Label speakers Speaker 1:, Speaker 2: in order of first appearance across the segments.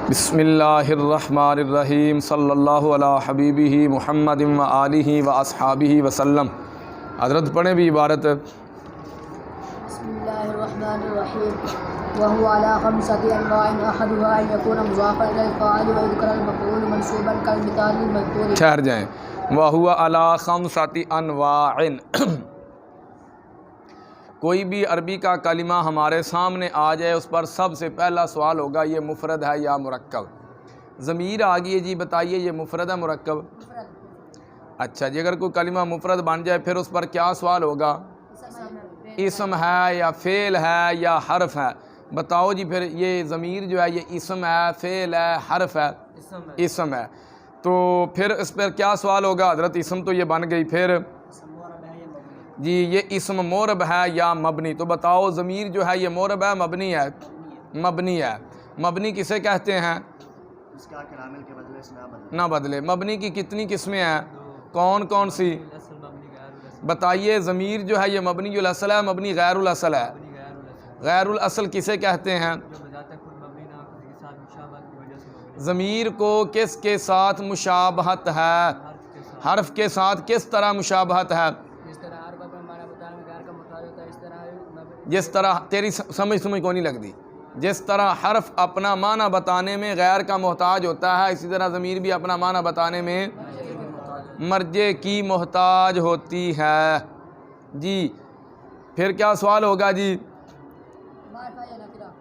Speaker 1: بسم اللہ الرحمن الرحیم صلی اللہ علی حبیبہ محمد و آلہ و اصحابہ وسلم۔ حضرت پڑھیں بھی عبارت۔
Speaker 2: بسم اللہ الرحمن الرحیم وهو على خمسة أنواع أحدها أن يكون مضافا إلى الفاعل ويذكر المفعول منصوبا كالمثال المذكور۔
Speaker 1: ٹھہر جائیں۔ وَهُوَ عَلَى خَمْسَةِ أَنْوَاعٍ، کوئی بھی عربی کا کلمہ ہمارے سامنے آ جائے اس پر سب سے پہلا سوال ہوگا یہ مفرد ہے یا مرکب۔ ضمیر آ گئی ہے جی، بتائیے یہ مفرد ہے مرکب؟ اچھا جی، اگر کوئی کلمہ مفرد بن جائے پھر اس پر کیا سوال ہوگا؟ اسم ہے یا فعل ہے یا حرف ہے؟ بتاؤ جی پھر یہ ضمیر جو ہے یہ اسم ہے، فعل ہے، حرف ہے؟ اسم ہے۔ تو پھر اس پر کیا سوال ہوگا حضرت؟ اسم تو یہ بن گئی، پھر جی یہ اسم مورب ہے یا مبنی؟ تو بتاؤ ضمیر جو ہے یہ مورب ہے مبنی ہے؟ مبنی ہے۔ مبنی کسے کہتے ہیں؟ نہ بدلے۔ مبنی کی کتنی قسمیں ہیں؟ کون کون سی؟ بتائیے ضمیر جو ہے یہ مبنی الاصل ہے، مبنی غیر الاصل ہے؟ غیر الاصل کسے کہتے ہیں؟ ضمیر کو کس کے ساتھ مشابہت ہے؟ حرف کے ساتھ کس طرح مشابہت ہے؟ جس طرح تیری سمجھ کو نہیں لگتی، جس طرح حرف اپنا معنی بتانے میں غیر کا محتاج ہوتا ہے اسی طرح ضمیر بھی اپنا معنی بتانے میں مرجع کی محتاج ہوتی ہے۔ جی پھر کیا سوال ہوگا جی؟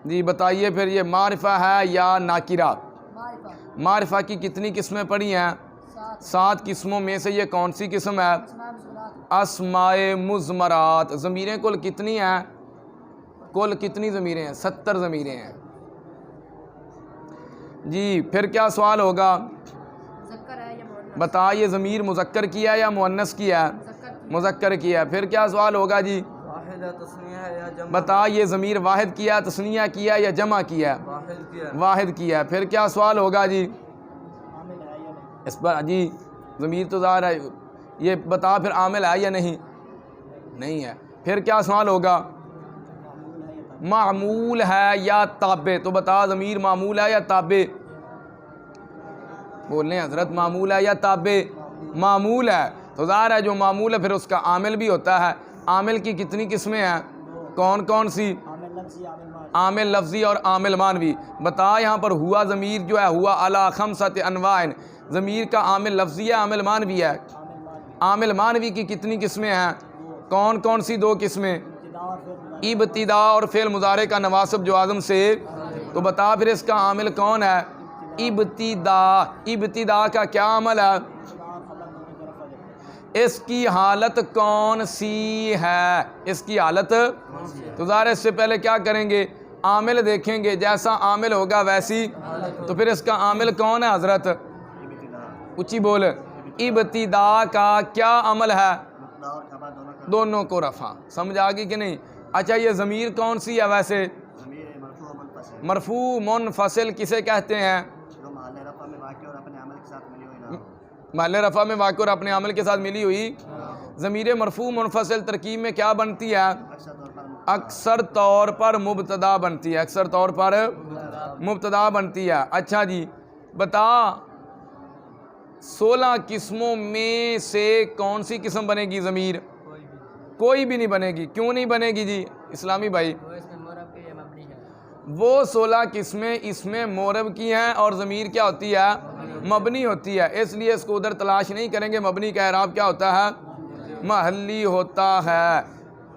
Speaker 1: جی بتائیے پھر یہ معرفہ ہے یا ناکرہ؟ معرفہ کی کتنی قسمیں پڑھی ہیں؟ 7 قسموں میں سے یہ کون سی قسم ہے؟ اسماء مضمرات۔ ضمیریں کل کتنی ہیں؟ کل کتنی ضمیریں ہیں؟ 70 ضمیریں ہیں۔ جی پھر کیا سوال ہوگا؟ بتا یہ ضمیر مذکر کیا ہے یا مؤنث کیا ہے؟ مذکر کیا ہے۔ پھر کیا سوال ہوگا جی؟ بتا یہ ضمیر واحد کیا ہے، تثنیہ کیا ہے یا جمع کیا ہے؟ واحد کیا ہے۔ پھر کیا سوال ہوگا جی اس پر؟ جی ضمیر تو ظاہر ہے، یہ بتا پھر عامل ہے یا نہیں؟ نہیں ہے۔ پھر کیا سوال ہوگا؟ معمول ہے یا تابع؟ تو بتا ضمیر معمول ہے یا تابع؟ بولنے حضرت معمول ہے یا تابع؟ معمول ہے۔ تو ظاہر ہے جو معمول ہے پھر اس کا عامل بھی ہوتا ہے۔ عامل کی کتنی قسمیں ہیں؟ کون کون سی؟ عامل لفظی اور عامل معنوی۔ بتا یہاں پر ہوا ضمیر جو ہے ہوا علی خمسۃ انواع، ضمیر کا عامل لفظی ہے عامل معنوی ہے؟ عامل معنوی کی کتنی قسمیں ہیں؟ کون کون سی 2 قسمیں؟ ابتدا اور فعل مضارع کا نواسب جوازم سے۔ تو بتا پھر اس کا عامل کون ہے؟ ابتدا۔ ابتدا کا کیا عمل ہے؟ اس کی حالت کون سی ہے؟ اس کی حالت تو ظاہر اس سے پہلے کیا کریں گے؟ عامل دیکھیں گے، جیسا عامل ہوگا ویسی۔ تو پھر اس کا عامل کون ہے حضرت؟ اونچی بول۔ ابتدا کا کیا عمل ہے؟ دونوں کو رفع۔ سمجھ آ گئی کہ نہیں؟ اچھا یہ ضمیر کون سی ہے ویسے؟ مرفوع منفصل کسے کہتے ہیں؟ محل رفع میں واقع اور اپنے عمل کے ساتھ ملی ہوئی۔ ضمیر مرفوع منفصل ترکیب میں کیا بنتی ہے؟ اکثر طور پر مبتدا بنتی ہے۔ اکثر طور پر مبتدا بنتی ہے۔ اچھا جی بتا 16 قسموں میں سے کون سی قسم بنے گی ضمیر؟ کوئی بھی نہیں بنے گی۔ کیوں نہیں بنے گی جی اسلامی بھائی؟ وہ 16 قسمیں اس میں مورب کی ہیں اور ضمیر کیا ہوتی ہے؟ مبنی ہوتی ہے، اس لیے اس کو ادھر تلاش نہیں کریں گے۔ مبنی کا اعراب کیا ہوتا ہے؟ محلی ہوتا ہے۔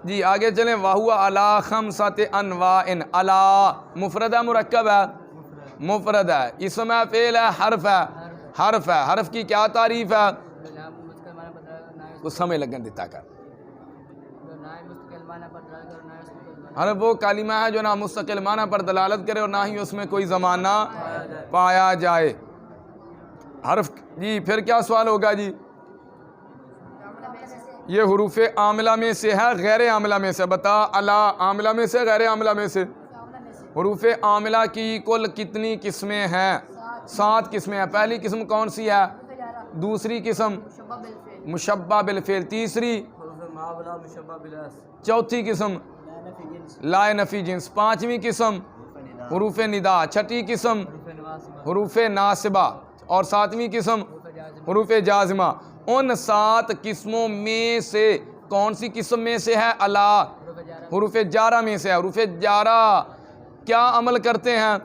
Speaker 1: جی آگے چلیں۔ وَهُوَ عَلَى خَمْسَةِ أَنْوَاعٍ۔ عَلَى مفرد ہے مرکب ہے؟ مفرد ہے۔ اسم ہے فعل ہے حرف ہے؟ حرف ہے۔ حرف کی کیا تعریف ہے؟ اس سمے لگن دیتا کر۔ حرف وہ کلمہ ہے جو نہ مستقل معنی پر دلالت کرے اور نہ ہی اس میں کوئی زمانہ پایا جائے۔ حرف جی پھر کیا سوال ہوگا جی؟ یہ حروف عاملہ میں سے ہے غیر عاملہ میں سے؟ بتا علی عاملہ میں سے غیر عاملہ میں سے؟ حروف عاملہ کی کل کتنی قسمیں ہیں؟ 7 قسمیں ہیں۔ پہلی قسم کون سی ہے؟ دوسری قسم مشبہ بالفعل، تیسری چوتھی قسم لا نفی جنس، 5ویں قسم حروف ندا، 6ٹھی قسم حروف ناصبہ، اور ساتویں قسم حروف جازمہ۔ ان 7 قسموں میں سے کون سی قسم میں سے ہے؟ الا حروف جارہ میں سے ہے۔ حروف جارہ کیا عمل کرتے ہیں؟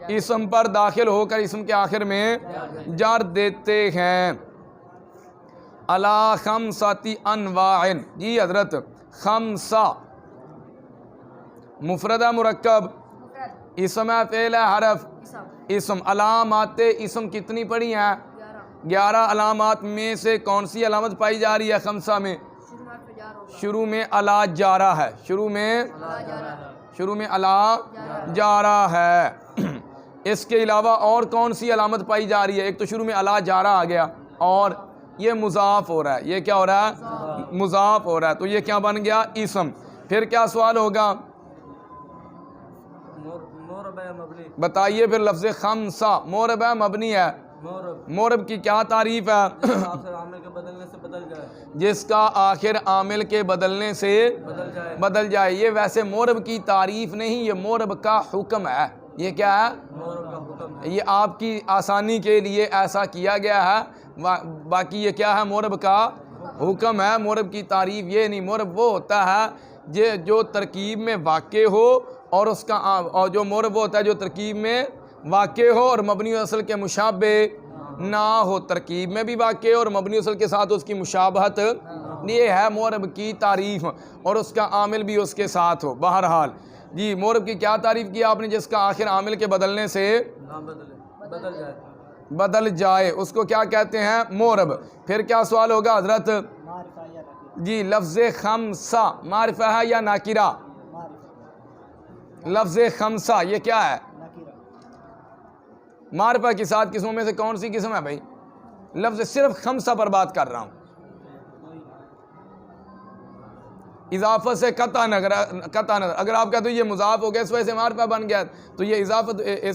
Speaker 1: اسم پر داخل ہو کر اسم کے آخر میں جار دیتے ہیں۔ الا خمسۃ انواع، جی حضرت، خمسہ مفردہ مرکب، اسم ہے، فعل ہے، حرف اسم۔ علامات اسم کتنی پڑھی ہیں؟ 11 علامات میں سے کون سی علامت پائی جا رہی ہے خمسہ میں؟ شروع میں الا جارہ ہے، شروع میں الا جارہ ہے۔ اس کے علاوہ اور کون سی علامت پائی جا رہی ہے؟ ایک تو شروع میں الا جارہ آ گیا، اور یہ مضاف ہو رہا ہے، یہ کیا ہو رہا ہے؟ مضاف ہو رہا ہے، تو یہ کیا بن گیا؟ اسم۔ پھر کیا سوال ہوگا؟ بتائیے پھر لفظ خمسہ مورب مبنی ہے، مورب کی کیا تعریف ہے؟ جس کا آخر عامل کے بدلنے سے بدل جائے۔ یہ ویسے مورب کی تعریف نہیں، یہ مورب کا حکم ہے۔ یہ کیا ہے؟ یہ آپ کی آسانی کے لیے ایسا کیا گیا ہے، باقی یہ کیا ہے؟ مورب کا حکم ہے۔ مورب کی تعریف یہ نہیں، مورب وہ ہوتا ہے جو ترکیب میں واقع ہو، اور اس کا اور جو مورب وہ ہوتا ہے جو ترکیب میں واقع ہو اور مبنی اصل کے مشابہ نہ ہو، ترکیب میں بھی واقع ہو اور مبنی اصل کے ساتھ اس کی مشابہت، یہ ہے مورب کی تعریف، اور اس کا عامل بھی اس کے ساتھ ہو۔ بہرحال جی، مورب کی کیا تعریف کی آپ نے؟ جس کا آخر عامل کے بدلنے سے بدل جائے، اس کو کیا کہتے ہیں؟ مورب۔ پھر کیا سوال ہوگا حضرت؟ جی، لفظ خمسہ معرفہ ہے یا ناکرہ؟ لفظ خمسہ یہ کیا ہے؟ معرفہ کی 7 قسموں میں سے کون سی قسم ہے بھائی؟ لفظ صرف خمسہ پر بات کر رہا ہوں، اضافت سے قطع نظر۔ اگر آپ کہتے ہو یہ مضاف ہو گیا اس وجہ سے معرفہ بن گیا، تو یہ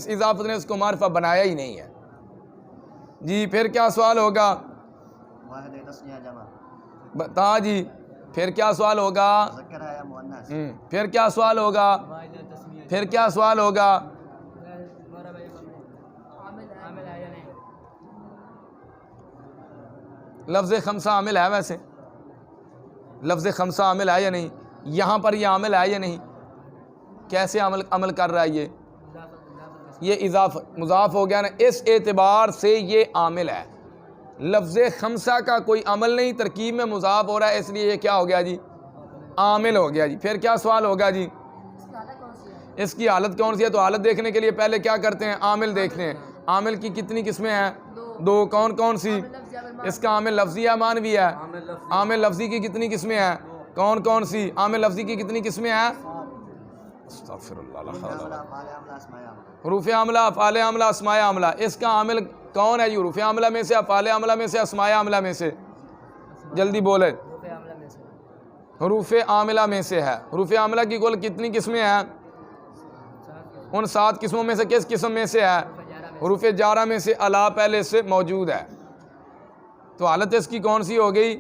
Speaker 1: اضافت نے اس کو معرفہ بنایا ہی نہیں ہے۔ جی، پھر کیا سوال ہوگا؟ بتا جی، پھر کیا سوال ہوگا؟ پھر کیا سوال ہوگا؟ پھر کیا سوال ہوگا؟ لفظ خمسہ عامل ہے؟ ویسے لفظ خمسہ عامل ہے یا نہیں؟ یہاں پر یہ عامل ہے یا نہیں؟ کیسے عمل کر رہا ہے یہ اضافہ مضاف ہو گیا نا، اس اعتبار سے یہ عامل ہے۔ لفظ خمسہ کا کوئی عمل نہیں، ترکیب میں مضاف ہو رہا ہے، اس لیے یہ کیا ہو گیا جی؟ عامل ہو گیا جی۔ پھر کیا سوال ہوگا جی؟ اس کی حالت کون سی ہے؟ تو حالت دیکھنے کے لیے پہلے کیا کرتے ہیں؟ عامل دیکھتے ہیں۔ عامل کی کتنی قسمیں ہیں؟ 2۔ کون کون سی؟ اس کا عامل لفظی ہے معنوی ہے؟ عامل لفظی کی کتنی قسمیں ہیں؟ کون کون سی؟ عامل لفظی کی کتنی قسمیں ہیں؟ استغفر اللہ۔ حروف عاملہ، افعال عاملہ، اسماء عاملہ۔ اس کا عامل کون ہے جی؟ حروف عاملہ میں سے، افعال عاملہ میں سے، اسماء عاملہ میں سے؟ جلدی بولے۔ حروف عاملہ میں سے ہے۔ حروف عاملہ کی کل کتنی قسمیں ہیں؟ ان 7 قسموں میں سے کس قسم میں سے ہے؟ حروف جارہ میں سے الا پہلے سے موجود ہے، تو حالت اس کی کون سی ہو گئی؟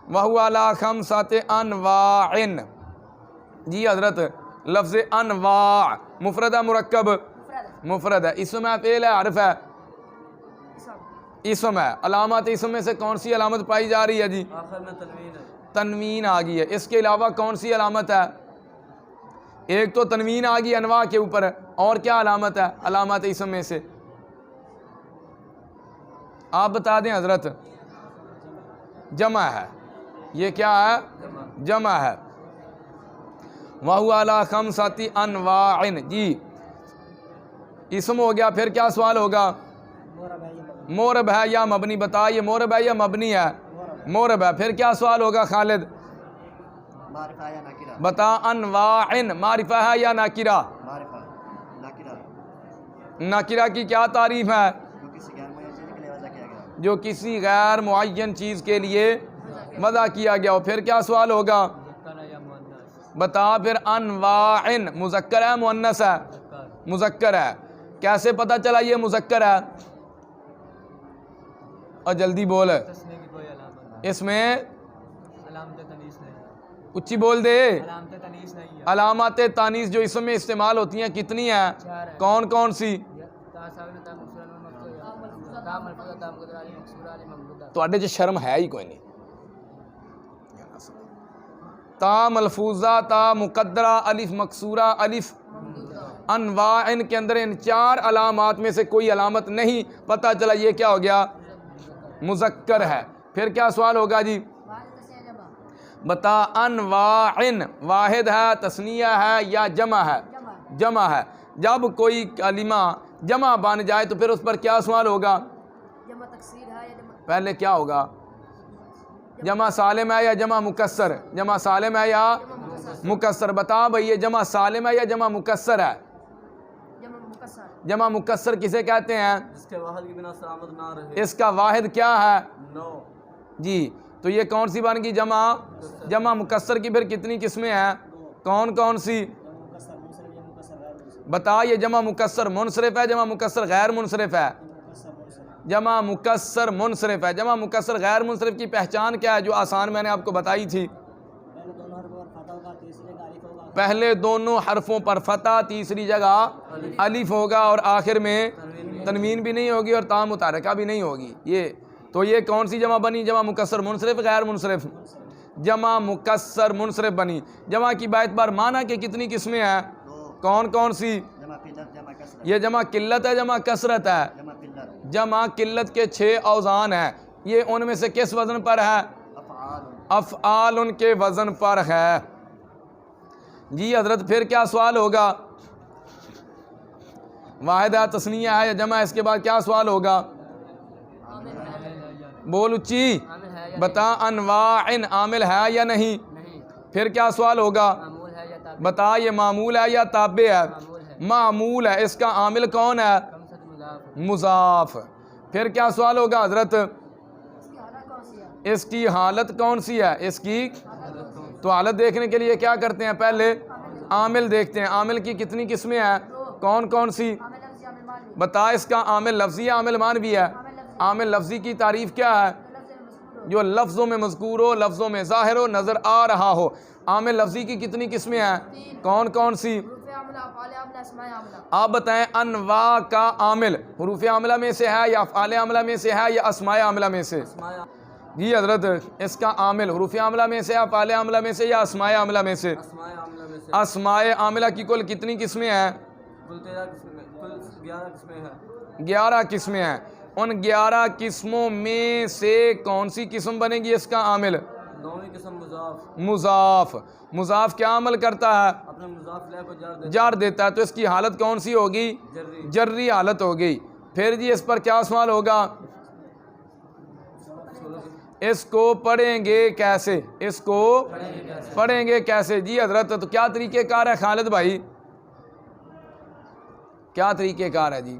Speaker 1: وَهُوَ عَلَىٰ خَمْسَةِ أَنْوَاعٍ۔ جی حضرت، لفظ انواع مفرد ہے مرکب؟ مفرد ہے۔ اسم ہے، فعل ہے، حرف ہے؟ اسم ہے۔ علامات اسم میں سے کون سی علامت پائی جا رہی ہے جی؟
Speaker 3: آخر میں تنوین ہے۔
Speaker 1: تنوین آ گئی ہے۔ اس کے علاوہ کون سی علامت ہے؟ ایک تو تنوین آ گئی انواع کے اوپر ہے، اور کیا علامت ہے علامات اسم میں سے؟ آپ بتا دیں حضرت۔ جمع ہے۔ یہ کیا ہے؟ جمع ہے۔ وَهُوَ عَلَىٰ خَمْسَةِ أَنْوَاعٍ۔ جی، اسم ہو گیا۔ پھر کیا سوال ہوگا؟ مورب ہے یا مبنی؟ بتا، یہ مورب ہے یا مبنی ہے؟ مورب ہے۔ پھر کیا سوال ہوگا خالد؟ بتا، انواع معرفہ ہے یا ناکرہ؟ ناکرہ کی کیا تعریف ہے؟ جو کسی غیر معین چیز کے لیے وضع کیا گیا ہو۔ پھر کیا سوال ہوگا؟ بتا پھر، انواع مذکر ہے مؤنث ہے؟ مذکر ہے۔ کیسے پتہ چلا یہ مذکر ہے؟ اور جلدی بول، اس میں اچھی بول دے، علامات تانیث جو اسم میں استعمال ہوتی ہیں کتنی ہیں؟ کون کون سی؟ تو شرم ہے ہی کوئی نہیں. تا ملفوظہ، تا مقدرہ، الف مکسورہ، الف انواع، ان کے اندر ان 4 علامات میں سے کوئی علامت نہیں. پتہ چلا یہ کیا ہو گیا؟ مذکر ہے. پھر کیا سوال ہوگا جی؟ بتا انواع، واحد ہے، تثنیہ ہے یا جمع ہے؟ جمع ہے. جب کوئی کلمہ جمع بن جائے تو پھر اس پر کیا سوال ہوگا؟ پہلے کیا ہوگا؟ جمع سالم ہے یا جمع مکسر؟ جمع سالم ہے یا مکسر؟ بتا بھئی یہ جمع سالم ہے یا جمع مکسر ہے؟ جمع مکسر کسے کہتے ہیں؟
Speaker 3: جس کے واحد کی بنا سے آمد نہ رہے.
Speaker 1: اس کا واحد کیا ہے؟
Speaker 3: نو.
Speaker 1: جی تو یہ کون سی بن گئی جمع مکسر کی پھر کتنی قسمیں ہیں؟ کون کون سی؟ بتا یہ جمع مکسر منصرف ہے، جمع مکسر غیر منصرف ہے؟ جمع مکسر منصرف ہے. جمع مکسر غیر منصرف کی پہچان کیا ہے جو آسان میں نے آپ کو بتائی تھی؟ پہلے دونوں حرفوں پر فتح، تیسری جگہ الف ہوگا اور آخر میں تنوین بھی نہیں ہوگی اور تا متحرکہ بھی نہیں ہوگی. یہ کون سی جمع بنی؟ جمع مکسر منصرف غیر منصرف؟ جمع مکسر منصرف بنی. جمع کی بیت بار معنی کے کتنی قسمیں ہیں؟ کون کون سی؟ یہ جمع قلت ہے، جمع کثرت ہے؟ جمع قلت کے 6 اوزان ہیں. یہ ان میں سے کس وزن پر ہے؟ افعال ان کے وزن پر ہے. جی حضرت پھر کیا سوال ہوگا؟ واحد ہے، تثنیہ ہے یا جمع؟ اس کے بعد کیا سوال ہوگا؟ بول اچھی بتا انواع عامل ہے یا نہیں؟ پھر کیا سوال ہوگا؟ بتا یہ معمول ہے یا تابع ہے؟ معمول ہے. اس کا عامل کون ہے؟ مضاف. پھر کیا سوال ہوگا حضرت؟ اس کی حالت کون سی ہے؟ اس کی تو حالت دیکھنے کے لیے کیا کرتے ہیں؟ پہلے عامل دیکھتے ہیں. عامل کی کتنی قسمیں ہیں؟ کون کون سی؟ بتا اس کا عامل لفظی ہے، عامل معنوی ہے؟ عامل لفظی کی تعریف کیا ہے؟ جو لفظوں میں مذکور ہو، لفظوں میں ظاہر ہو، نظر آ رہا ہو. عامل لفظی کی کتنی قسمیں ہیں؟ کون کون سی؟ آپ بتائیں انواع کا عامل حروف عاملہ میں سے ہے یا افعال عاملہ میں سے ہے یا اسماء عاملہ میں سے؟ جی حضرت اس کا عامل حروف عاملہ میں سے، افعال عاملہ میں سے یا اسماء عاملہ میں سے؟ اسماء عاملہ کی کل کتنی قسمیں ہیں؟ 11 قسمیں ہیں. ان 11 قسموں میں سے کون سی قسم بنے گی اس کا عامل؟
Speaker 3: 9ویں قسم
Speaker 1: مضاف. مضاف کیا عمل کرتا ہے؟
Speaker 3: اپنے مضاف لے کو
Speaker 1: جار دیتا ہے. تو اس کی حالت کون سی ہوگی؟ جری حالت ہوگی. پھر جی اس پر کیا سوال ہوگا؟ اس کو پڑھیں گے کیسے؟ اس کو پڑھیں گے کیسے؟ جی حضرت تو کیا طریقہ کار ہے خالد بھائی؟ کیا طریقہ کار ہے جی؟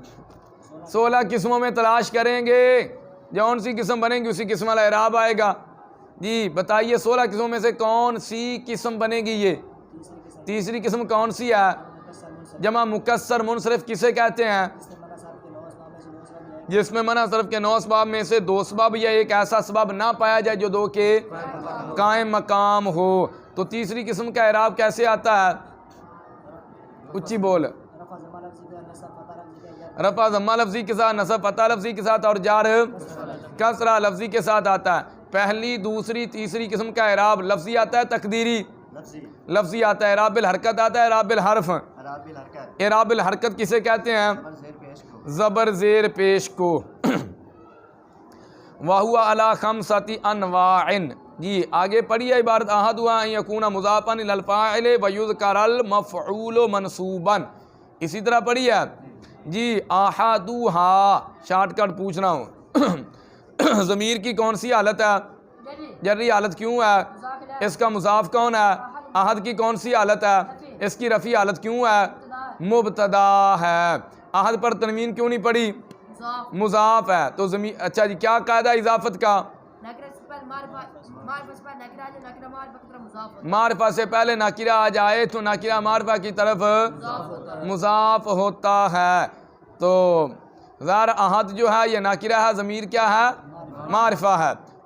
Speaker 1: 16 قسموں میں تلاش کریں گے، جون سی قسم بنے گی اسی قسم والا اعراب آئے گا. جی بتائیے 16 قسموں میں سے کون سی قسم بنے گی؟ یہ تیسری قسم کون سی ہے؟ جمع مکسر منصرف کسے کہتے ہیں؟ جس میں منع صرف کے 9 اسباب میں سے 2 اسباب یا ایک ایسا سبب نہ پایا جائے جو 2 کے قائم مقام ہو. تو تیسری قسم کا اعراب کیسے آتا ہے؟ اچھی بول. رفع ضمہ لفظی کے ساتھ، نصب فتح لفظی کے ساتھ اور جار کسرہ لفظی کے ساتھ آتا ہے. پہلی، دوسری، تیسری قسم کا اعراب لفظی آتا ہے، تقدیری لفظی آتا ہے. اعراب بالحرکت آتا ہے، اعراب بالحرف. اعراب بالحرکت کسے کہتے ہیں؟ زبر زیر پیش کو. وَهُوَ عَلَى 5 أَنْوَاعٍ. جی آگے پڑھیے عبارت احدها ان يكون مضافا الى الفاعل ويذكر المفعول منصوبا. اسی طرح پڑھیے جی احدها شارٹ کٹ پوچھ رہا ہوں. ضمیر کی کون سی حالت ہے؟ جری حالت. کیوں ہے؟ اس کا مضاف کون ہے؟ احد کی کون سی حالت ہے؟ اس کی رفیع حالت. کیوں ہے؟ مبتدا ہے. احد پر تنوین کیوں نہیں پڑی؟ مضاف ہے. تو ضمیر اچھا جی کیا قاعدہ اضافت کا؟ معرفہ سے پہلے ناکرہ آ جائے تو ناکرہ معرفہ کی طرف مضاف ہوتا ہے. تو ظاہر احد جو ہے یہ ناکرہ ہے، ضمیر کیا ہے؟ معرفہ ہے.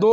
Speaker 1: 2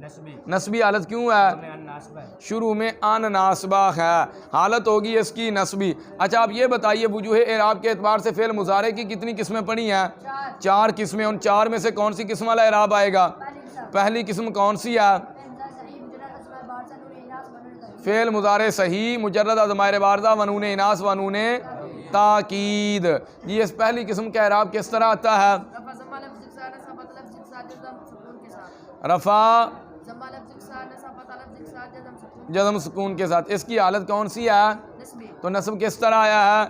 Speaker 1: نسبی حالت کیوں ہے؟ شروع میں ان ناسبہ ہے، حالت ہوگی اس کی نسبی۔ اچھا آپ یہ بتائیے وجوہ اعراب کے اعتبار سے فعل مضارع کی کتنی قسمیں پڑھی ہیں؟ 4 قسمیں۔ ان 4 میں سے کون سی قسم والا اعراب آئے گا؟ پہلی قسم کون سی ہے؟ فعل مضارع صحیح مجرد از ضمائر بارزہ و نون اناث و نون تاکید۔ یہ اس پہلی قسم کا اعراب کس طرح آتا ہے؟ رفع جزم سکون کے ساتھ۔ اس کی حالت کون سی ہے؟ تو نصب کس طرح آیا ہے؟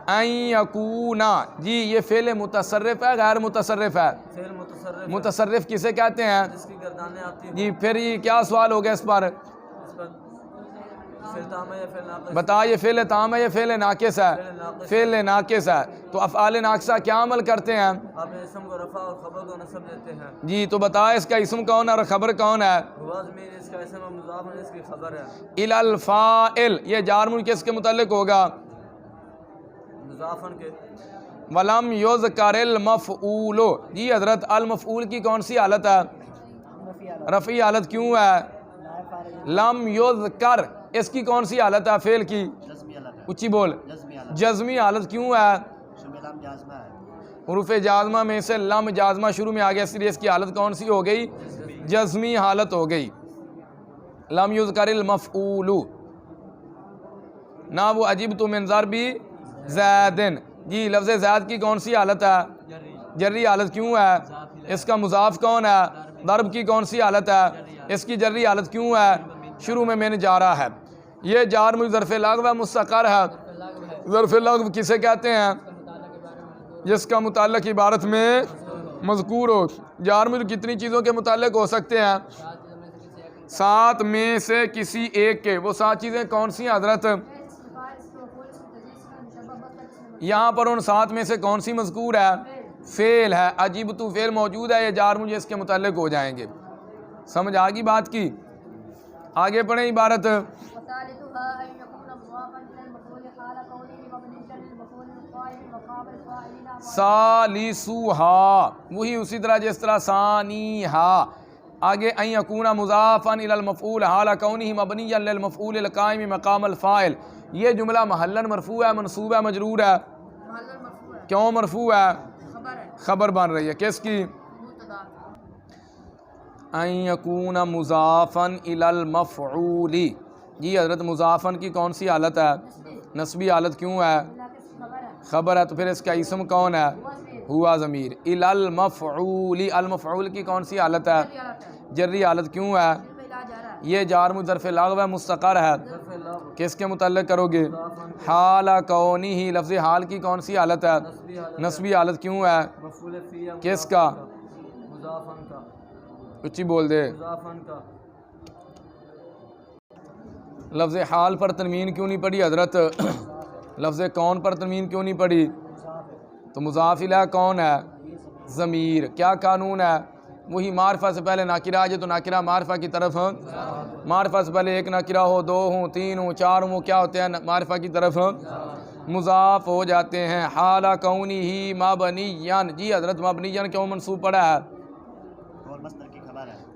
Speaker 1: ان یکونا۔ جی یہ فعل متصرف ہے غیر متصرف ہے؟
Speaker 3: فعل متصرف
Speaker 1: متصرف کسے کہتے ہیں؟
Speaker 3: جس کی گردانیں آتی ہیں۔
Speaker 1: جی پھر یہ کیا سوال ہو گیا اس پر؟
Speaker 3: اس پر فعل تام ہے یا فعل ناقص؟
Speaker 1: بتا یہ فعل تام ہے یا فعل ناقص ہے؟ فعل ناقص ہے۔ تو افعال ناقصہ کیا عمل کرتے ہیں؟
Speaker 3: آپ اسم کو رفع اور خبر کو نصب دیتے ہیں۔
Speaker 1: جی تو بتا اس کا اسم کون ہے اور خبر کون ہے؟
Speaker 3: ہوا ضمیر اس کا اسم اور مضاف اس کی خبر ہے۔
Speaker 1: الی الفاعل یہ جار مجرور کس کے متعلق ہوگا؟
Speaker 3: مضافن کے۔
Speaker 1: ولم یذکر المفعول۔ جی حضرت المفعول کی کون سی حالت ہے؟ رفعی حالت کیوں ہے؟ لم یذکر اس کی کون سی حالت ہے فعل کی؟ اچھی بول۔ جزمی حالت کیوں ہے؟ حروف جازمہ میں سے لم جازمہ شروع میں آ گیا اس لیے اس کی حالت کون سی ہو گئی؟ جزمی حالت ہو گئی۔ لم یذکر المفعول۔ نہ وہ عجبت من ضرب زید۔ جی لفظ زید کی کون سی حالت ہے؟ جری حالت کیوں ہے؟ اس کا مضاف کون ہے؟ ضرب کی کون سی حالت ہے؟ اس کی جری حالت کیوں ہے؟ شروع میں نے جارا ہے۔ یہ جار مجرور ظرف لغو ہے مستقر ہے۔ ظرف لغو کسے کہتے ہیں؟ جس کا متعلق عبارت میں مذکور ہو۔ جار مجرور کتنی چیزوں کے متعلق ہو سکتے ہیں؟ 7 میں سے کسی ایک کے۔ وہ 7 چیزیں کون سی ہیں حضرت؟ یہاں پر ان 7 میں سے کون سی مذکور ہے؟ فعل ہے۔ عجیبتو فعل موجود ہے، یہ جار مجرور اس کے متعلق ہو جائیں گے۔ سمجھ آگی بات کی؟ آگے پڑھیں عبارت۔ ثالثھا وہی اسی طرح جس طرح ثانیھا۔ آگے ان یکون مضافا الی المفعول حال کونہ مبنیا للمفعول القائم مقام الفاعل۔ یہ جملہ محلا مرفوع ہے منصوب ہے مجرور ہے؟ کیوں مرفوع ہے؟ خبر بن رہی ہے کس کی؟ ان یکون مضافا الی المفعول۔ جی حضرت مضافن کی کون سی حالت ہے؟ نسبی حالت کیوں ہے؟ خبر ہے۔ تو پھر اس کا اسم کون ہے؟ ہوا ضمیر۔ الی المفعول المفعول کی کون سی حالت ہے؟ جری حالت کیوں ہے؟ یہ جار مجرور ظرف لغو ہے مستقر ہے۔ کس کے متعلق کرو گے؟ حال کونہ۔ لفظ حال کی کون سی حالت ہے؟ نسبی حالت کیوں ہے؟
Speaker 3: مفعول فی ہے
Speaker 1: کس کا؟
Speaker 3: مضافن کا۔
Speaker 1: اچھی بول دے۔
Speaker 3: مضافن کا۔
Speaker 1: لفظ حال پر تنوین کیوں نہیں پڑھی حضرت؟ لفظ کون پر تنوین کیوں نہیں پڑھی؟ تو مضاف الیہ کون ہے؟ ضمیر۔ کیا قانون ہے؟ وہی معرفہ سے پہلے ناکرہ آ جائے تو ناکرہ معرفہ کی طرف، معرفہ سے پہلے ایک ناکرہ ہو، 2 ہوں، 3 ہوں، 4 ہوں، کیا ہوتے ہیں؟ معرفہ کی طرف مضاف ہو جاتے ہیں۔ حال کونہ مبنیا۔ جی حضرت مبنیا کیوں منصوب پڑا ہے؟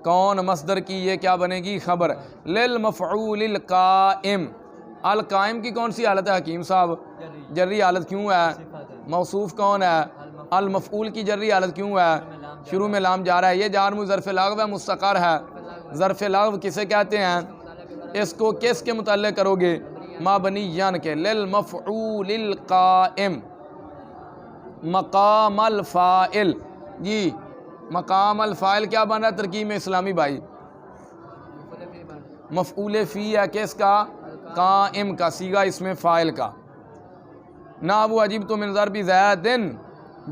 Speaker 1: کون مصدر کی یہ کیا بنے گی؟ خبر۔ للمفعول القائم۔ القائم کی کون سی حالت ہے حکیم صاحب؟ جری حالت کیوں ہے؟ موصوف کون ہے؟ المفعول کی جری حالت کیوں ہے؟ شروع میں لام جا رہا ہے۔ یہ جار مجرور ظرف لغو ہے مستقر ہے۔ ظرف لغو کسے کہتے ہیں؟ اس کو کس کے متعلق کرو گے؟ مبنیا کے۔ للمفعول القائم مقام الفاعل۔ جی مقام الفاعل کیا بن رہا ہے ترکیب میں اسلامی بھائی؟ مفعول فی ہے کس کا؟ قائم کا، صیغہ اس میں فاعل کا۔ نہ ابو عجیبت من ضرب زید۔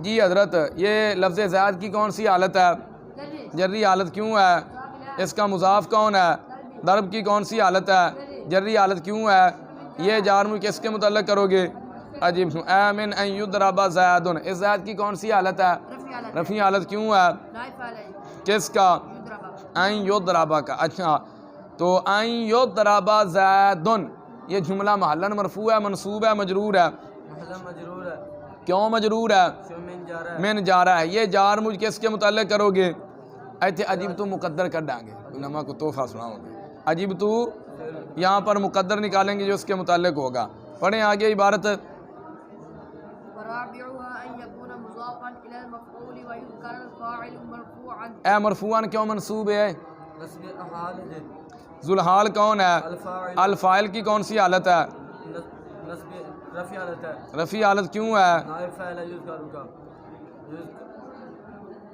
Speaker 1: جی حضرت یہ لفظ زید کی کون سی حالت ہے؟ جری حالت کیوں ہے؟ اس کا مضاف کون ہے؟ ضرب کی کون سی حالت ہے؟ جری حالت کیوں ہے؟ یہ جار مجرور کس کے متعلق کرو گے؟ عجیب من ان یضرب زید۔ اس زید کی کون سی حالت ہے؟ رفعی حالت کیوں ہے؟ کس کا؟ ان یضرب کا۔ اچھا تو ان یضرب زید یہ جملہ محلا مرفوع ہے منصوب ہے مجرور ہے؟
Speaker 3: محلا مجرور ہے۔
Speaker 1: کیوں مجرور ہے؟
Speaker 3: شو من جا رہا ہے۔
Speaker 1: من جا رہا ہے۔ یہ جار مجرور کس کے متعلق کرو گے؟ ایتھے عجیب تو مقدر کر ڈائیں گے، نما کو تحفہ سناؤں گے، عجیب تو یہاں پر مقدر نکالیں گے جو اس کے متعلق ہوگا۔ پڑھیں آگے عبارت،
Speaker 2: ورابعها أن يكون مضافا إلى المفعول ويذكر الفاعل مرفوعا۔
Speaker 1: اے مرفوعاً کیوں منصوب ہے؟
Speaker 3: نصب احال ہے،
Speaker 1: ذوالحال کون ہے؟
Speaker 3: الفاعل
Speaker 1: الفاعل کی کون سی حالت ہے؟
Speaker 3: نصب رفع حالت ہے،
Speaker 1: رفیع حالت کیوں ہے؟
Speaker 3: نائب فاعل ہے یذکر کا،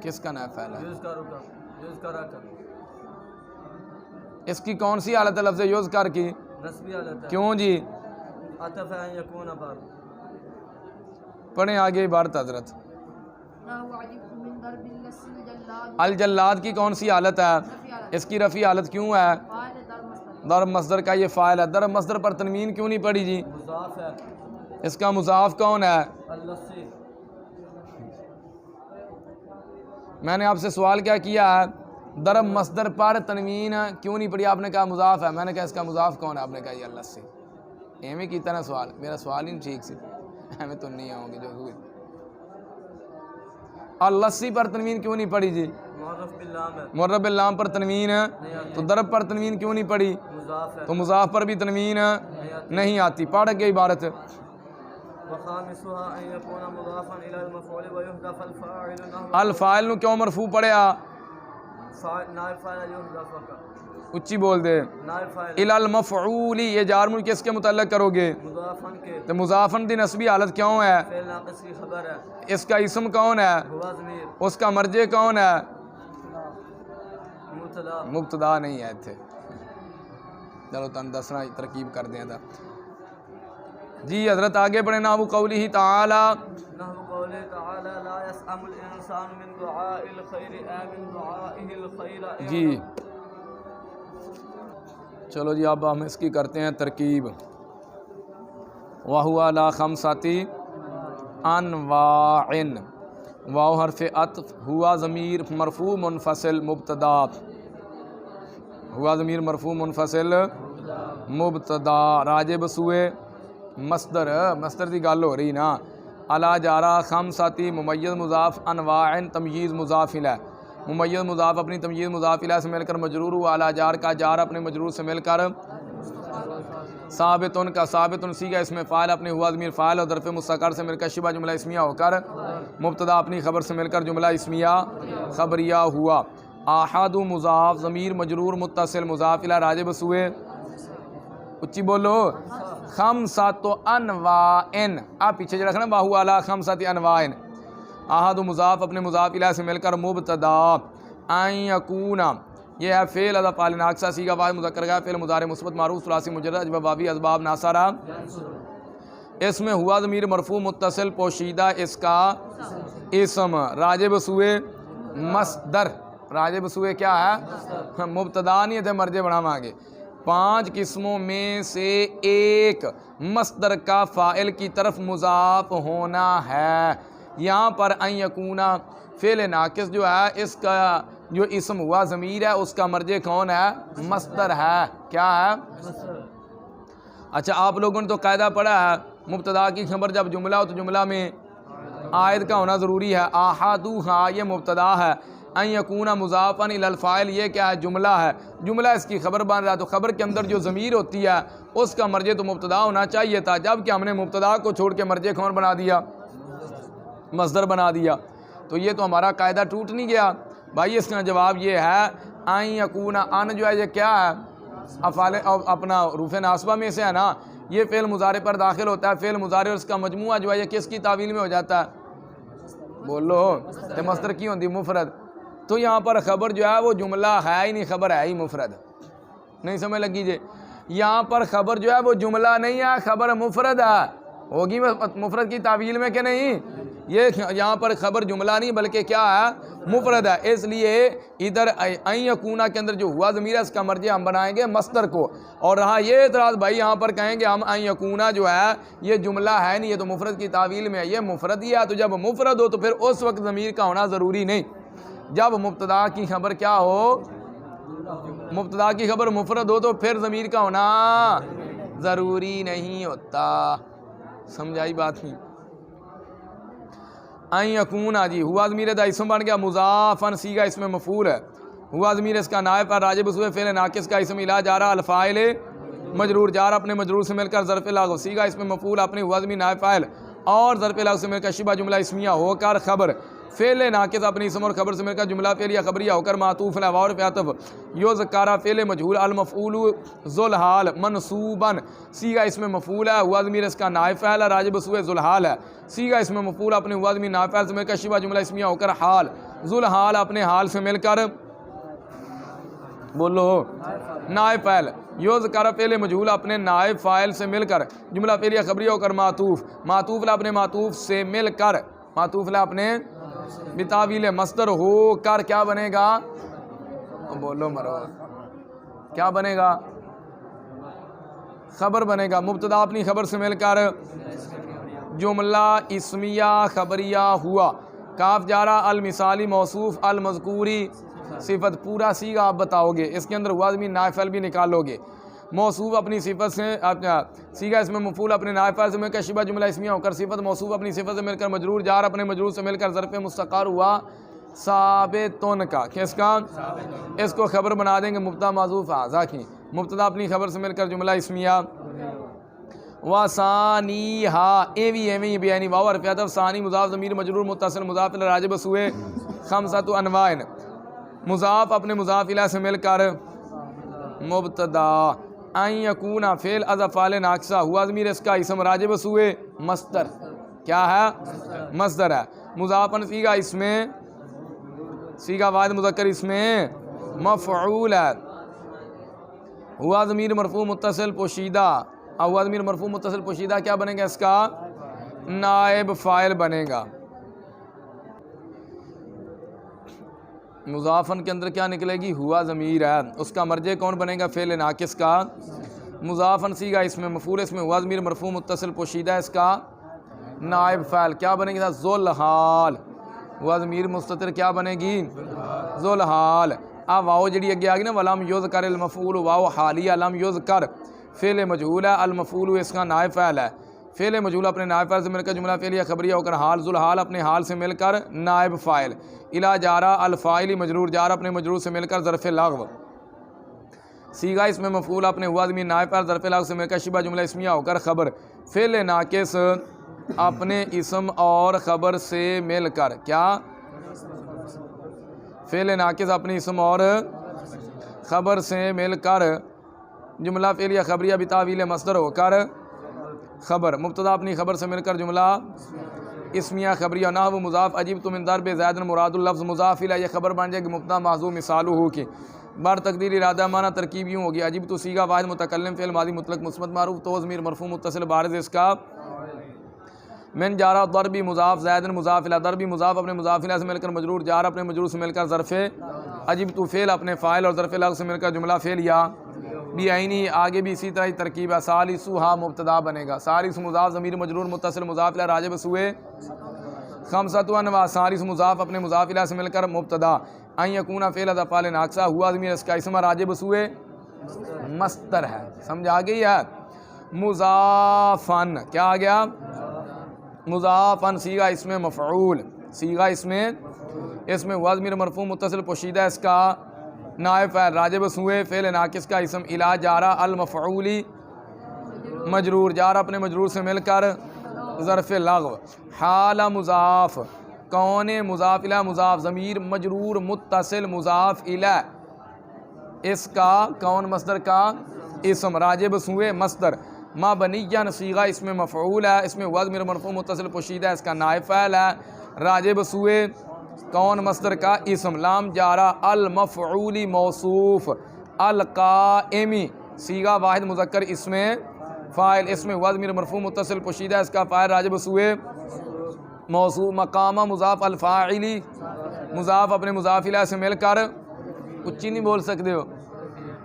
Speaker 1: کس کا نائب فاعل ہے؟
Speaker 3: یذکر کا، یذکر کا،
Speaker 1: اس کی کون سی حالت ہے لفظ یذکر کی؟
Speaker 3: نصبی حالت ہے،
Speaker 1: کیوں جی؟
Speaker 3: عطف ہے ان یکون پر۔
Speaker 1: پڑھیں آگے عبارت حضرت،
Speaker 2: نحو عجبت من ضرب اللص الجلاد،
Speaker 1: الجلاد کی کون سی حالت ہے؟
Speaker 2: رفع حالت،
Speaker 1: اس کی رفیع حالت کیوں ہے؟
Speaker 2: فاعل در مصدر،
Speaker 1: ضرب مصدر کا یہ فاعل ہے، ضرب مصدر پر تنوین کیوں نہیں پڑی جی؟
Speaker 3: مضاف ہے،
Speaker 1: اس کا مضاف کون ہے؟
Speaker 3: اللصی،
Speaker 1: میں نے آپ سے سوال کیا کیا ہے؟ ضرب مصدر پر تنوین کیوں نہیں پڑی؟ آپ نے کہا مضاف ہے، میں نے کہا اس کا مضاف کون ہے؟ آپ نے کہا یہ اللہ سے۔ ایویں کیتا نا سوال، میرا سوال ہی نہیں ٹھیک سے، ایویں تو نہیں آؤں گے جو ہوئی۔ اللسی پر تنوین کیوں نہیں پڑی جی؟
Speaker 3: معرف باللام ہے،
Speaker 1: مرب اللام پر تنوین، تو ضرب پر تنوین کیوں نہیں پڑی؟
Speaker 3: مضاف ہے،
Speaker 1: تو مضاف پر بھی تنوین نہیں آتی۔ پڑھ کے عبارت،
Speaker 3: وخامسها ان يكون مضافا الى المفعول ويحذف الفاعل نحو
Speaker 1: الفاعل نو کیوں مرفوع پڑھیا؟
Speaker 3: نائب فاعل یحذف کا،
Speaker 1: اچھی بول دے۔
Speaker 3: نائب فاعل
Speaker 1: الی المفعول، یہ جار مجرور کس کے متعلق کرو گے؟
Speaker 3: مضافا کے،
Speaker 1: تو مضافن دی نسبی حالت کیوں ہے؟
Speaker 3: فعل ناقص کی خبر ہے،
Speaker 1: اس کا اسم کون ہے؟
Speaker 3: ہوا ضمیر،
Speaker 1: اس کا مرجع کون ہے؟
Speaker 3: مبتدا،
Speaker 1: مبتدا نہیں ہے تھے۔ چلو تن دسنا ترکیب کر دیں تھا جی حضرت آگے بڑھے۔ نحو قوله تعالی،
Speaker 3: نحو قوله تعالی لا يسأم الانسان من دعاء الخير من دعائه الخير۔
Speaker 1: جی چلو جی اب ہم اس کی کرتے ہیں ترکیب۔ وَهُوَ عَلَى خَمْسَةِ أَنْوَاعٍ، واو حرف عطف، ہوا ضمیر مرفوع منفصل مبتدا، ہوا ضمیر مرفوع منفصل مبتدا، راجب سوئے مصدر، مصدر دی گل ہو رہی نا۔ علا جارا خمساتی ممیز مضاف انواع تمییز مضاف الیہ، ممیز مضاف اپنی تمییز مضاف الیہ سے مل کر مجرور ہوا، علا جار کا جار اپنے مجرور سے مل کر، ثابتن کا ثابتن سیگا اس میں فاعل اپنے ہوا ضمیر فاعل اور ظرف مستقر سے مل کر شبہ جملہ اسمیہ ہو کر، مبتدا اپنی خبر سے مل کر جملہ اسمیہ خبریہ ہوا۔ آحاد مضاف ضمیر مجرور متصل مضاف الیہ راجب سوئے، اچھی بولو، خمسات انواعن، آپ پیچھے جو رکھنا باہو علی خمسات انواعن، آحاد مضاف اپنے مضاف الیہ سے مل کر مبتدا، ان یکون یہ ہے فعل ادا فاعل ناقصہ سیگا واحد مذکر کا فعل مضارع مثبت معروف ثلاثی مجرد اجب واوی اسباب ناصرہ، اس میں ہوا ضمیر مرفوع متصل پوشیدہ اس کا اسم، راجب سوئے مصدر، راجب سوئے کیا ہے؟ مبتدا نہیں ہے، مرجع بڑھاواں گے۔ 5 قسموں میں سے ایک مصدر کا فاعل کی طرف مضاف ہونا ہے۔ یہاں پر ان یکونا فعل ناقص جو ہے اس کا جو اسم ہوا ضمیر ہے اس کا مرجع کون ہے؟ مصدر ہے، کیا ہے؟ اچھا آپ لوگوں نے تو قاعدہ پڑھا ہے مبتدا کی خبر جب جملہ ہو تو جملہ میں عائد کا ہونا ضروری ہے۔ آحادوہا یہ مبتدا ہے، ان یکون مضافا الی الفاعل یہ کیا ہے؟ جملہ ہے، جملہ اس کی خبر بن رہا ہے، تو خبر کے اندر جو ضمیر ہوتی ہے اس کا مرجع تو مبتدا ہونا چاہیے تھا، جب کہ ہم نے مبتدا کو چھوڑ کے مرجع کون بنا دیا؟ مصدر بنا دیا، تو یہ تو ہمارا قاعدہ ٹوٹ نہیں گیا بھائی۔ اس کا جواب یہ ہے ان یکون، ان جو ہے یہ کیا ہے؟ افعال اپنا حروف ناصبہ میں سے ہے نا، یہ فعل مضارع پر داخل ہوتا ہے، فعل مضارع اور اس کا مجموعہ جو ہے یہ کس کی تعویل میں ہو جاتا ہے؟ بولو، تے مصدر کی ہوندی مفرد، تو یہاں پر خبر جو ہے وہ جملہ ہے ہی نہیں، خبر ہے ہی مفرد، نہیں سمجھ لگی جی؟ یہاں پر خبر جو ہے وہ جملہ نہیں ہے، خبر مفرد ہے، ہوگی مفرد کی تعویل میں کہ نہیں؟ یہ یہاں پر خبر جملہ نہیں بلکہ کیا ہے؟ مفرد ہے، اس لیے ادھر ان یکونا کے اندر جو ہوا ضمیر ہے اس کا مرجع ہم بنائیں گے مصدر کو، اور رہا یہ اعتراض بھائی یہاں پر کہیں گے ہم ان یکونا جو ہے یہ جملہ ہے نہیں، یہ تو مفرد کی تعویل میں ہے، یہ مفرد ہی ہے، تو جب مفرد ہو تو پھر اس وقت ضمیر کا ہونا ضروری نہیں، جب مبتدا کی خبر کیا ہو؟ مبتدا کی خبر مفرد ہو تو پھر ضمیر کا ہونا ضروری نہیں ہوتا، سمجھائی بات نہیں؟ ان یکون جی ہوا ضمیر دا اسم بن گیا، مضافن سیگا اس میں مفعول ہے، ہوا ضمیر اس کا نائب فاعل راجع بسوئے فعل ناقص کا اسم الی جارہ الفاعل مجرور جار اپنے مجرور سے مل کر ظرف لغو صیغہ اس میں مفعول اپنے ہوا ضمیر نائب فاعل اور ظرف لغو سے مل کر شبہ جملہ اسمیہ ہو کر خبر فعل ناقص اپنے اسم اور خبر سے مل کر جملہ فعلیہ خبریہ ہو کر معطوف علی واو اور عطف یذکر فعل مجہول المفعول ذو الحال منصوبا صیغہ اس میں مفعول ہے ہوا ضمیر اس کا نائب فاعل ہے راجع بسوئے ذو الحال ہے صیغہ اس میں مفعول اپنے ہوا ضمیر نائب فاعل سے مل کر شبہ جملہ اسمیہ ہو کر حال ذو الحال اپنے حال سے مل کر بولو نائب فاعل یذکر فعل مجہول اپنے نائب فاعل سے مل کر جملہ فعلیہ خبریہ ہو کر معطوف لا اپنے معطوف سے مل کر معطوف لا اپنے بتاویل مصدر ہو کر کیا بنے گا بولو مرو کیا بنے گا خبر بنے گا مبتدا اپنی خبر سے مل کر جملہ اسمیہ خبریہ ہوا کاف جارہ المثالی موصوف المذکوری صفت پورا صیغہ آپ بتاؤ گے اس کے اندر ہوا ضمیر نائب فاعل بھی نکالو گے موصوف اپنی صفت سے صیغہ اس میں مفعول اپنے نائب فاعل سے مل کر شبہ جملہ اسمیہ ہو کر صفت موصوف اپنی صفت سے مل کر مجرور جار اپنے مجرور سے مل کر ظرف مستقر ہوا ثابتن کا کس کا اس کو خبر بنا دیں گے مبتدا محذوف ھذا کی مبتدا اپنی خبر سے مل کر جملہ اسمیہ وثانیھا ایویں بیانی واو حرف عطف ثانی مضاف ضمیر مجرور متصل مضاف الی راجع بسوئے خمسۃ انواع مضاف اپنے مضاف الی سے مل کر مبتدا ان یکون فعل از افعال ناقصہ ہوا ضمیر اس کا اسم راجع بسوئے مصدر کیا ہے مصدر ہے مضافن صیغہ اس میں صیغہ واحد مذکر اس میں مفعول ہے ہوا ضمیر مرفوع متصل پوشیدہ ہوا ضمیر مرفوع متصل پوشیدہ کیا بنے گا اس کا نائب فاعل بنے گا مضافن کے اندر کیا نکلے گی ہوا ضمیر ہے اس کا مرجع کون بنے گا فعل ناقص کا مضافن صیغہ اس میں مفعول اس میں ہوا ضمیر مرفوع متصل پوشیدہ اس کا نائب فاعل کیا بنے گا ذو الحال ہوا ضمیر مستتر کیا بنے گی ذو الحال اب واو جڑی اگے آ گئی نا ولم یذکر المفعول واو حالیہ لم یذکر فعل مجہول ہے المفعول اس کا نائب فاعل ہے فعل مجہول اپنے نائب فاعل سے مل کر جملہ فعلیہ خبریہ ہو کر حال ذو الحال اپنے حال سے مل کر نائب فاعل الی جارہ الفاعل مجرور جار اپنے مجرور سے مل کر ظرف لغو صیغہ اس میں مفعول اپنے ہوا ضمیر نائب فاعل ظرف لغو سے مل کر شبہ جملہ اسمیہ ہو کر خبر فعل ناقص اپنے اسم اور خبر سے مل کر کیا فعل ناقص اپنے اسم اور خبر سے مل کر جملہ فعلیہ خبریہ بتاویل مصدر ہو کر خبر مبتدا اپنی خبر سے مل کر جملہ اسمیہ خبریہ نحو مضاف اجبت من ضرب زید مراد اللفظ مضاف الیہ یہ خبر بن جائے گی مبتدا محذوف مثالہ ہو کی بار تقدیر ارادہ معنی ترکیب یوں ہوگی اجبت صیغہ واحد متکلم فعل ماضی مطلق مثبت معروف تو ضمیر مرفوع متصل بارز اس کا من جارہ ضربی مضاف زید مضاف الی ضربی مضاف اپنے مضاف الی سے مل کر مجرور جار اپنے مجرور سے مل کر ظرف اجبت فعل اپنے فاعل اور ظرف لغو سے مل کر جملہ فعلیہ بھی عینی آگے بھی اسی طرح ہی ترکیب ہے ثالثھا مبتدا بنے گا ثالث مضاف ضمیر مجرور متصل مضاف الی راجع بسوئے خمسۃ انواع ثالث مضاف اپنے مضاف الی سے مل کر مبتدا ان یکون فعل از افعال ناقصہ ہوا ضمیر اس کا اسم راجع بسوئے مصدر ہے سمجھ آ گئی ہے مضافن کیا آ گیا مضافن صیغہ اس میں مفعول صیغہ اس میں ہوا ضمیر مرفوع متصل پوشیدہ اس کا نائب فاعل راجع بسوئے فعل ناقص کا اسم الی جارہ المفعولی مجرور جار اپنے مجرور سے مل کر ظرف لغو حال مضاف کون مضاف الی مضاف ضمیر مجرور متصل مضاف الی اس کا کون مصدر کا اسم راجع بسوئے مصدر ما بنیان صیغہ اس میں مفعول ہے اس میں ہوا ضمیر مرفوع متصل پوشیدہ اس کا نائب فاعل ہے راجع بسوئے کون مصدر کا اسم لام جارہ المفعولی موصوف القائمی صیغہ واحد مذکر اس میں فاعل اس میں ہوا ضمیر مرفوع متصل پوشیدہ اس کا فاعل راجع بسوئے موصوف مقامہ مضاف الفاعلی مضاف اپنے مضاف الیہ سے مل کر اچھی نہیں بول سکتے ہو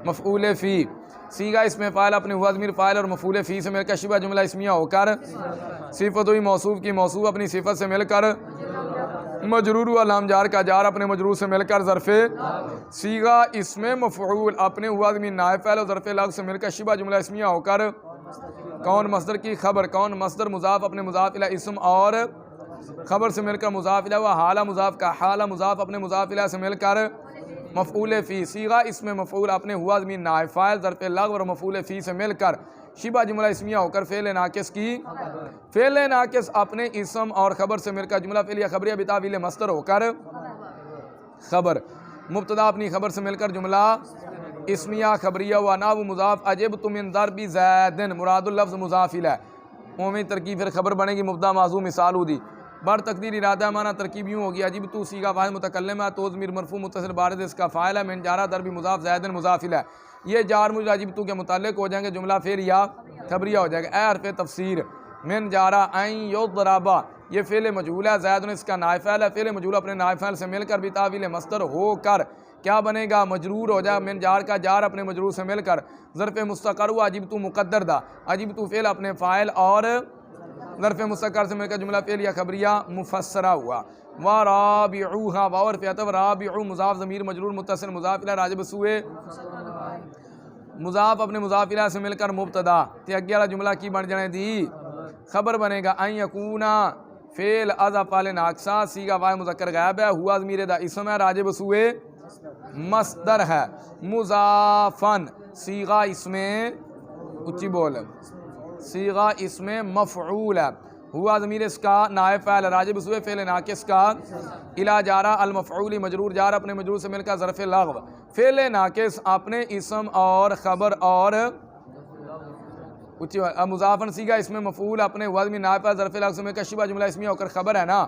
Speaker 1: مفعول فی صیغہ اس میں فاعل اپنے ہوا ضمیر فاعل اور مفعول فی سے مل کر شبہ جملہ اسمیہ ہو کر صفت ہوئی موصوف کی موصوف اپنی صفت سے مل کر مجرور و لام جار کا جار اپنے مجرور سے مل کر ظرف صیغہ اس میں مفعول اپنے ہوا ضمیر نائب فاعل اور ظرف لغو سے مل کر شبہ جملہ اسمیہ ہو کر کون مصدر کی خبر کون مصدر مضاف اپنے مضاف الی اسم اور خبر سے مل کر مضاف الی و حالہ مضاف کا حالہ مضاف اپنے مضاف الی سے مل کر مفعول فی، صیغہ اسم مفعول اپنے ہوا ضمیر نائب فاعل ظرف لغو اور مفعول فی سے مل کر شبہ جملہ اسمیہ ہو کر فعل ناقص کی، فعل ناقص اپنے اسم اور خبر سے مل کر جملہ فعلیہ خبریہ بتاویل مصدر ہو کر خبر، مبتدا اپنی خبر سے مل کر جملہ اسمیہ خبریہ و نحو مضاف عجبت من ضرب زید مراد اللفظ مضاف الیہ، عمومی ترکیب پھر خبر بنے گی مبتدا معذوف مثال دی، بر تقدیر ارادہ معنی ترکیب یوں ہوگی عجبت صیغہ فاعل متکلم ہے تو ضمیر مرفوع متصل بارد اس کا فاعل ہے، من جارہ ضرب مضاف زید مضاف الیہ، یہ جار مجرور عجبت کے متعلق ہو جائیں گے، جملہ فعلیہ خبریہ ہو جائے گا۔ اے حرف تفسیر، من جارہ این یضربا یہ فعل مجہول ہے، زید اس کا نائب فاعل ہے، فعل مجہول اپنے نائب فاعل سے مل کر بھی تاویل مصدر ہو کر کیا بنے گا، مجرور ہو جائے، من جار کا جار اپنے مجرور سے مل کر ظرف مستقر ہوا عجبت مقدر دا، عجبت فعل اپنے فاعل اور ظرف مستقر سے مل کر جملہ فعلیہ خبریہ مفسرہ ہوا۔ ورابعوها واو حرف عطف، رابع مضاف ضمیر مجرور متصل مضاف الیہ راجب سوئے مضاف اپنے مضاف الیہ سے مل کر مبتدا تے اگے والا جملہ کی بن جانے دی خبر بنے گا، ان یکونا فعل از افعال ناقصہ صیغہ فاعل مذکر غائب ہے، ہوا ضمیر دا اسم ہے، راجب سوئے مصدر ہے، مضافن صیغہ اسم اچھی بول صیغہ اسم مفعول ہے، ہوا ضمیر اس کا نائب فاعل راجب سوئے فعل ناقص کا الی جارہ المفعول مجرور جار اپنے مجرور سے مل کر ظرف لغو، فعل ناقص اپنے اسم اور خبر اور مضافن صیغہ اسم مفعول اپنے ہوا ضمیر نائب فاعل ظرف لغو سے مل کر شبہ جملہ اسمیہ ہو کر خبر ہے نا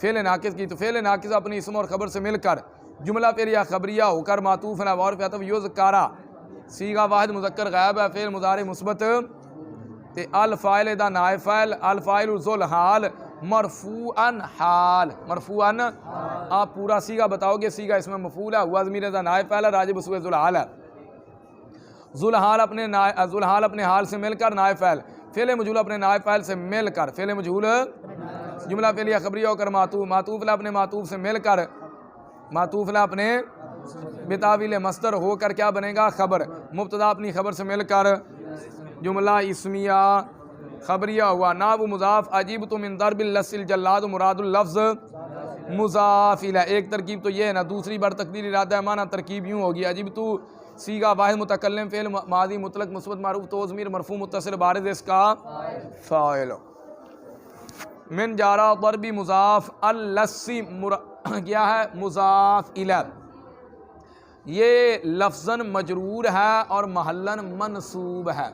Speaker 1: فعل ناقص کی، تو فعل ناقص اپنے اسم اور خبر سے مل کر جملہ فعلیہ خبریہ ہو کر معطوف ہے واو حرف عطف یذکرہ صیغہ واحد مذکر غائب ہے، فعل مضارع مثبت تے الفاعل دا نائب فاعل الفاعل ذو الحال مرفوعا حال مرفوعا، آپ پورا صیغہ بتاؤ گے، صیغہ اسم مفعول ہے، ہوا ضمیر دا نائب فاعل راجب سوئے ذو الحال ہے، ذو الحال اپنے حال سے مل کر نائب فاعل، فعل مجہول اپنے نائب فاعل سے مل کر فعل مجہول جملہ فعلیہ خبریہ ہو کر معطوف، معطوف اپنے معطوف سے مل کر معطوف اپنے بتاویل مصدر ہو کر کیا بنے گا، خبر، مبتدا اپنی خبر سے مل کر جملہ اسمیہ خبریہ ہوا، نحو مضاف عجبت من ضرب اللص الجلاد مراد اللفظ مضاف الیہ، ایک ترکیب تو یہ ہے نا، دوسری بار تقدیر ارادہ معنی ترکیب یوں ہوگی عجبت صیغہ واحد متکلم فعل ماضی مطلق مثبت معروف تو ضمیر مرفوع متصل بارد اس کا فاعل، من جارہ ضرب مضاف اللص کیا ہے مضاف الیہ، یہ لفظاً مجرور ہے اور محلاً منصوب ہے،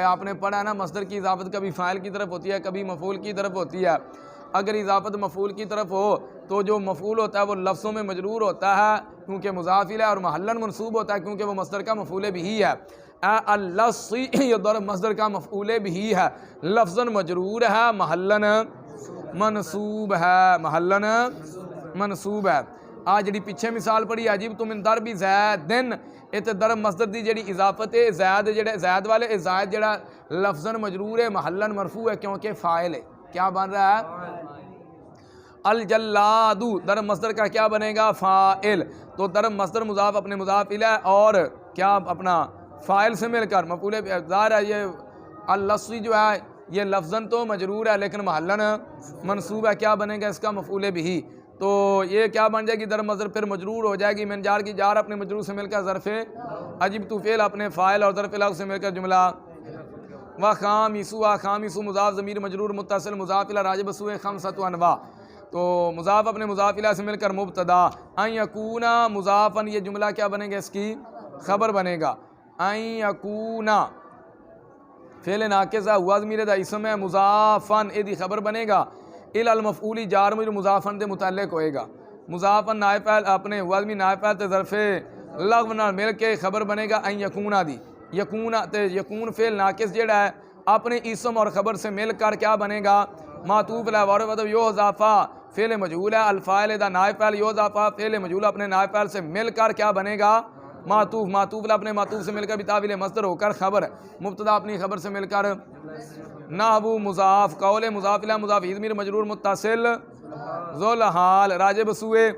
Speaker 1: آپ نے پڑھا ہے نا مصدر کی اضافت کبھی فاعل کی طرف ہوتی ہے کبھی مفعول کی طرف ہوتی ہے، اگر اضافت مفعول کی طرف ہو تو جو مفعول ہوتا ہے وہ لفظوں میں مجرور ہوتا ہے کیونکہ مضاف الیہ، اور محلاً منصوب ہوتا ہے کیونکہ وہ مصدر کا مفعول بھی ہے، اللص یہ ضرب مصدر کا مفعول بھی ہے، لفظاً مجرور ہے محلاً منصوب ہے، محلاً منصوب ہے۔ آج جڑی پیچھے مثال پڑھی عجبت من ضرب زیدن ات ضرب مصدر دی جڑی اضافت ہے زید جڑے زید والے زائد جڑا لفظاً مجرور ہے محلاً مرفوع ہے کیونکہ فاعل ہے، کیا بن رہا ہے، الجلاد ضرب مصدر کا کیا بنے گا فاعل، تو ضرب مصدر مضاف اپنے مضاف الیہ اور کیا اپنا فاعل سے مل کر مفعول ظاہر ہے، یہ اللص جو ہے یہ لفظاً تو مجرور ہے لیکن محلاً منصوب ہے، کیا بنے گا اس کا مفعول بھی، تو یہ کیا بن جائے گی ضرب مصدر پھر مجرور ہو جائے گی، من جار کی جار اپنے مجرور سے مل کر ظرف عجبت فعل اپنے فاعل اور ظرف لغو سے مل کر جملہ خامسو مضاف ضمیر مجرور متصل مضاف الیہ راجب سوئے خمسۃ انواع، تو مضاف اپنے مضاف الیہ سے مل کر مبتدا، ان یکونا مضافن یہ جملہ کیا بنے گا اس کی خبر بنے گا، ان یکونا فعل ناقص ہے ہوا ضمیر دا اسم ہے، مضافن ایدی خبر بنے گا، الی المفعول جار مجرور مضافن دے متعلق ہوئے گا، مضافن نائب فاعل اپنے ہوا ضمیر نائب فاعل تے ظرف لغو نال مل کے خبر بنے گا ان یکونا دی، یکونا تے یکون فعل ناقص جڑا ہے اپنے اسم اور خبر سے مل کر کیا بنے گا معطوف علیہ واو مطلب یو اضافہ فعل مجہول ہے، الفاعل دا نائب فاعل یو اضافہ فعل مجہول اپنے نائب فاعل سے مل کر کیا بنے گا معطوف، معطوف اپنے معطوف سے مل کر بتاویل مصدر ہو کر خبر، مبتدا اپنی خبر سے مل کر نحو مضاف قول مضاف الیہ مضاف ضمیر مجرور متصل ذو الحال راجب سوئے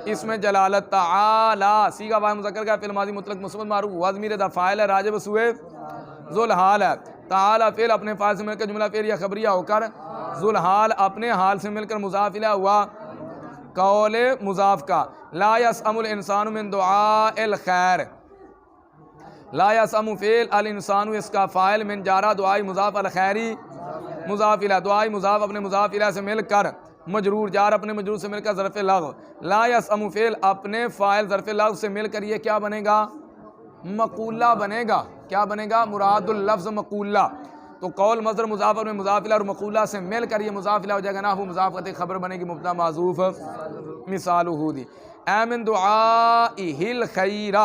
Speaker 1: اسم جلالت تعالی صیغہ واحد مذکر کا فعل ماضی مطلق مثبت معروف ہوا ضمیر دا فاعل ہے راجب سوئے ذو الحال ہے، تعالی فعل اپنے فاعل سے مل کر جملہ فعلیہ خبریہ ہو کر ذو الحال اپنے حال سے مل کر مضاف الیہ ہوا قول مضاف کا، لا یسأم الانسان من دعاء الخیر، لا یسأم فعل الانسان اس کا فاعل، من جارہ دعائی مضاف الخیری مضاف الیہ، دعائی مضاف اپنے مضاف الیہ سے مل کر مجرور، جار اپنے مجرور سے مل کر ظرف لغو، لا یسأم فعل اپنے فاعل ظرف لغو سے مل کر یہ کیا بنے گا؟ مقولہ بنے گا۔ کیا بنے گا؟ مراد اللفظ مقولہ۔ تو قول مصدر مضاف اپنے مضاف الیہ اور مقولہ سے مل کر یہ مضاف الیہ ہو جائے گا، نحو مضاف قطعی خبر بنے گی مبتدا معذوف مثالہ دی، اے من دعائہ الخیر،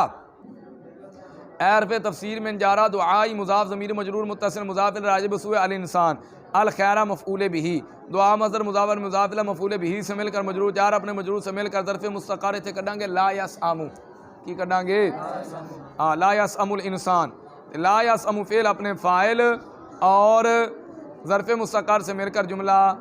Speaker 1: اے حرف تفسیر من جارہ دعائی مضاف ضمیر مجرور متصل مضاف الیہ راجع بسوء الانسان، الخیر مفعول بہ، دعا مصدر مضاف اور مضاف الیہ مفعول بہ سے مل کر مجرور، جار اپنے مجرور سے مل کر ظرف مستقر تے کڈاں گے لا یسأم، کی کڈاں گے؟ لا یسأم الانسان، لا یسأم فعل اپنے فاعل اور ظرف مستقر سے مل کر جملہ